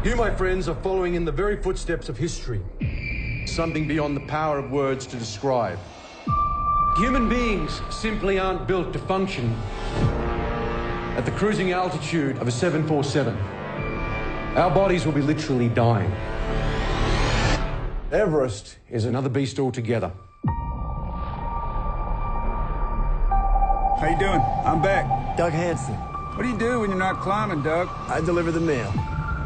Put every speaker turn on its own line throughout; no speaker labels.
You, my friends, are following in the very footsteps of history. Something beyond the power of words to describe. Human beings simply aren't built to function at the cruising altitude of a 747. Our bodies will be literally dying. Everest is another beast altogether.
How you doing? I'm back.
Doug Hanson.
What do you do when you're not climbing, Doug?
I deliver the mail.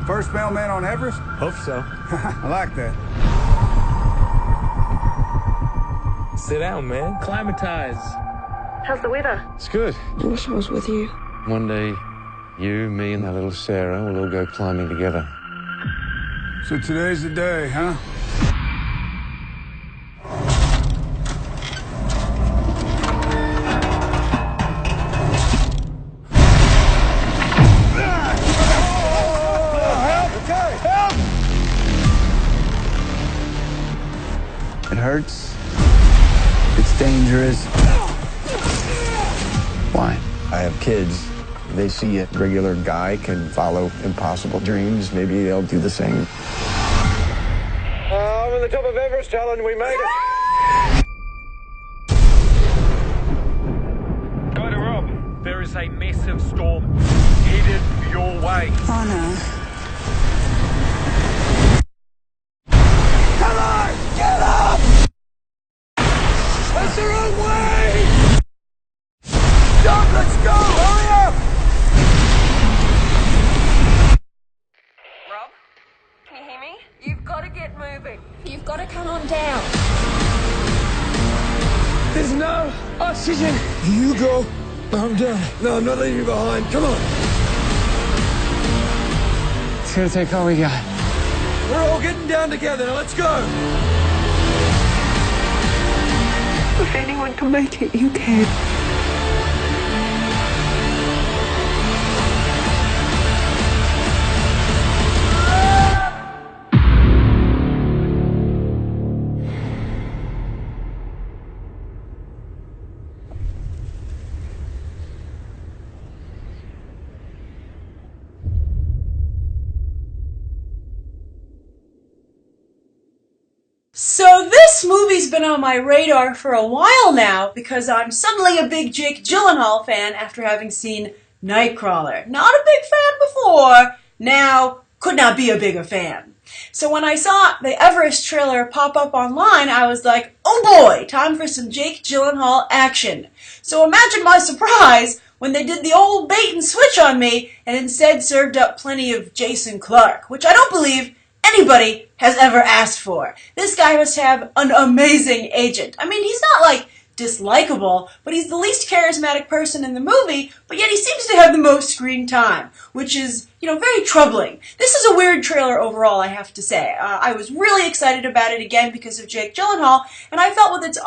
First mailman on Everest?
Hope so.
I like that.
Sit down, man. Climatize.
How's the weather?
It's good.
I wish I was with you.
One day, you, me, and our little Sarah will all go climbing together.
So today's the day, huh? It hurts. It's dangerous. Why?
I have kids. They see a regular guy can follow impossible dreams. Maybe they'll do the same.
I'm on the top of Everest, Helen. We made it.
Go to Rob. There is a massive storm headed your way.
Oh no.
Come on! Get up! That's the wrong way! Doug, let's go! Hurry up!
Rob, can you hear me? You've got to get moving. You've got to come on down.
There's no oxygen. You go. I'm done. No, I'm not leaving you behind. Come on.
It's gonna take all we got.
We're all getting down together. Now let's go.
If anyone can make it, you can.
So this movie's been on my radar for a while now because I'm suddenly a big Jake Gyllenhaal fan after having seen Nightcrawler. Not a big fan before, now could not be a bigger fan. So when I saw the Everest trailer pop up online, I was like, oh boy, time for some Jake Gyllenhaal action. So imagine my surprise when they did the old bait and switch on me and instead served up plenty of Jason Clarke, which I don't believe anybody has ever asked for. This guy must have an amazing agent. I mean, he's not like dislikable, but he's the least charismatic person in the movie, but yet he seems to have the most screen time, which is, very troubling. This is a weird trailer overall, I have to say. I was really excited about it again because of Jake Gyllenhaal, and I felt with its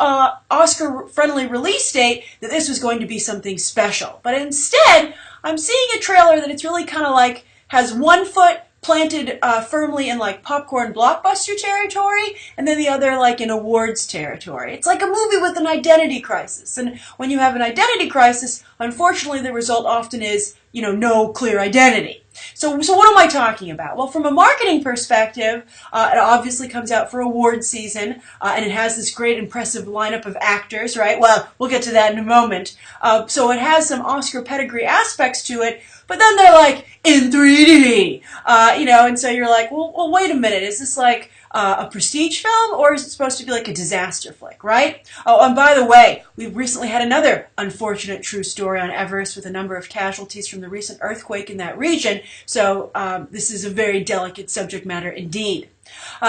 Oscar-friendly release date that this was going to be something special. But instead, I'm seeing a trailer that it's really kind of like has one foot planted firmly in like popcorn blockbuster territory, and then the other like in awards territory. It's like a movie with an identity crisis. And when you have an identity crisis, unfortunately the result often is, no clear identity. So what am I talking about? Well, from a marketing perspective, it obviously comes out for awards season, and it has this great, impressive lineup of actors, right? Well, we'll get to that in a moment. So it has some Oscar pedigree aspects to it, but then they're like, in 3D, and so you're like, well, wait a minute, is this like a prestige film, or is it supposed to be like a disaster flick, right? Oh, and by the way, we've recently had another unfortunate true story on Everest with a number of casualties from the recent earthquake in that region, so this is a very delicate subject matter indeed.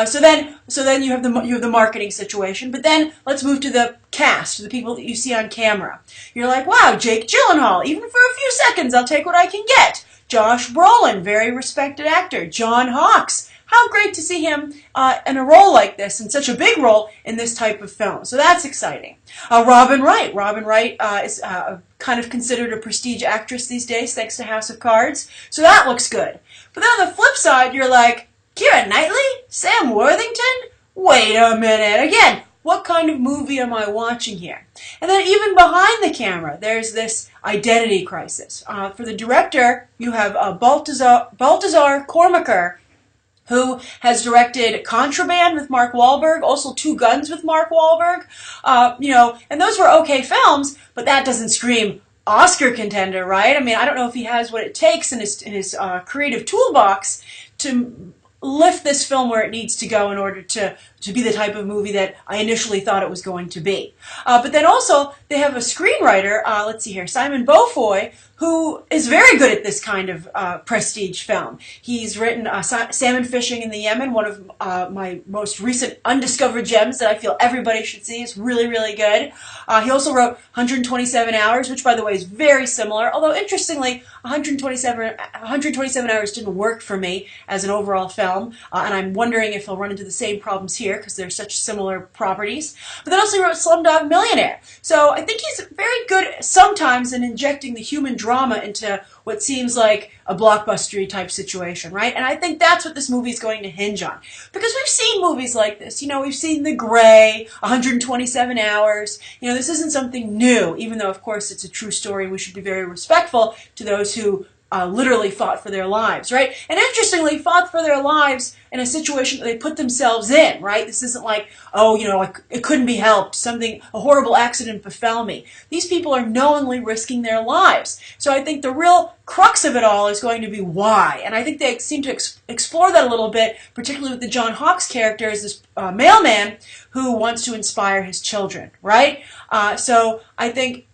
So then you have the marketing situation, but then let's move to the cast, the people that you see on camera. You're like, wow, Jake Gyllenhaal, even for a few seconds, I'll take what I can get. Josh Brolin, very respected actor. John Hawkes, how great to see him in a role like this, in such a big role in this type of film. So that's exciting. Robin Wright. Robin Wright is kind of considered a prestige actress these days, thanks to House of Cards. So that looks good. But then on the flip side, you're like, Keira Knightley? Sam Worthington? Wait a minute. Again, what kind of movie am I watching here? And then even behind the camera, there's this identity crisis. For the director, you have Baltazar Kormaker, who has directed Contraband with Mark Wahlberg, also Two Guns with Mark Wahlberg, and those were okay films, but that doesn't scream Oscar contender, right? I mean, I don't know if he has what it takes in his creative toolbox to lift this film where it needs to go in order to be the type of movie that I initially thought it was going to be. But then also, they have a screenwriter, let's see here, Simon Beaufoy, who is very good at this kind of prestige film. He's written Salmon Fishing in the Yemen, one of my most recent undiscovered gems that I feel everybody should see. It's really, really good. He also wrote 127 Hours, which, by the way, is very similar, although interestingly, 127 Hours didn't work for me as an overall film, and I'm wondering if he'll run into the same problems here because they're such similar properties. But then also he wrote Slumdog Millionaire. So I think he's very good sometimes in injecting the human drama into what seems like a blockbustery type situation, right? And I think that's what this movie is going to hinge on. Because we've seen movies like this. We've seen The Grey, 127 Hours. This isn't something new, even though, of course, it's a true story. We should be very respectful to those who literally fought for their lives, right? And interestingly, fought for their lives in a situation that they put themselves in, right? This isn't like, it couldn't be helped. A horrible accident befell me. These people are knowingly risking their lives. So I think the real crux of it all is going to be why. And I think they seem to explore that a little bit, particularly with the John Hawkes character as this mailman who wants to inspire his children, right? So I think,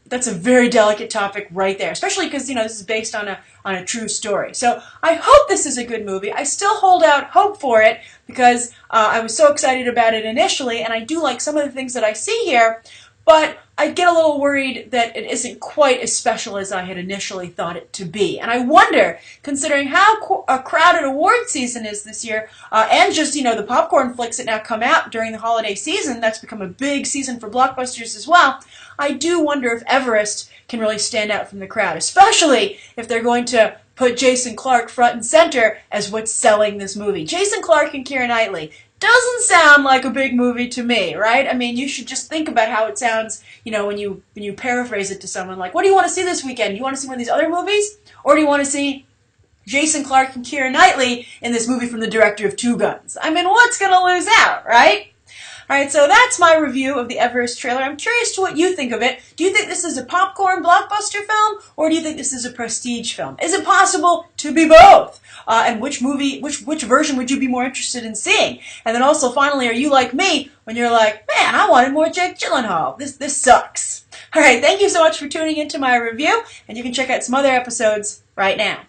that's a very delicate topic right there, especially because, this is based on a true story. So I hope this is a good movie. I still hold out hope for it because I was so excited about it initially, and I do like some of the things that I see here, but I get a little worried that it isn't quite as special as I had initially thought it to be. And I wonder, considering how a crowded award season is this year, and just, the popcorn flicks that now come out during the holiday season, that's become a big season for blockbusters as well, I do wonder if Everest can really stand out from the crowd, especially if they're going to put Jason Clarke front and center as what's selling this movie. Jason Clarke and Keira Knightley doesn't sound like a big movie to me, right? I mean, you should just think about how it sounds, when you paraphrase it to someone like, what do you want to see this weekend? Do you want to see one of these other movies? Or do you want to see Jason Clarke and Keira Knightley in this movie from the director of Two Guns? I mean, what's going to lose out, right? Alright, so that's my review of the Everest trailer. I'm curious to what you think of it. Do you think this is a popcorn blockbuster film, or do you think this is a prestige film? Is it possible to be both? And which version would you be more interested in seeing? And then also, finally, are you like me when you're like, man, I wanted more Jake Gyllenhaal. This sucks. Alright, thank you so much for tuning into my review, and you can check out some other episodes right now.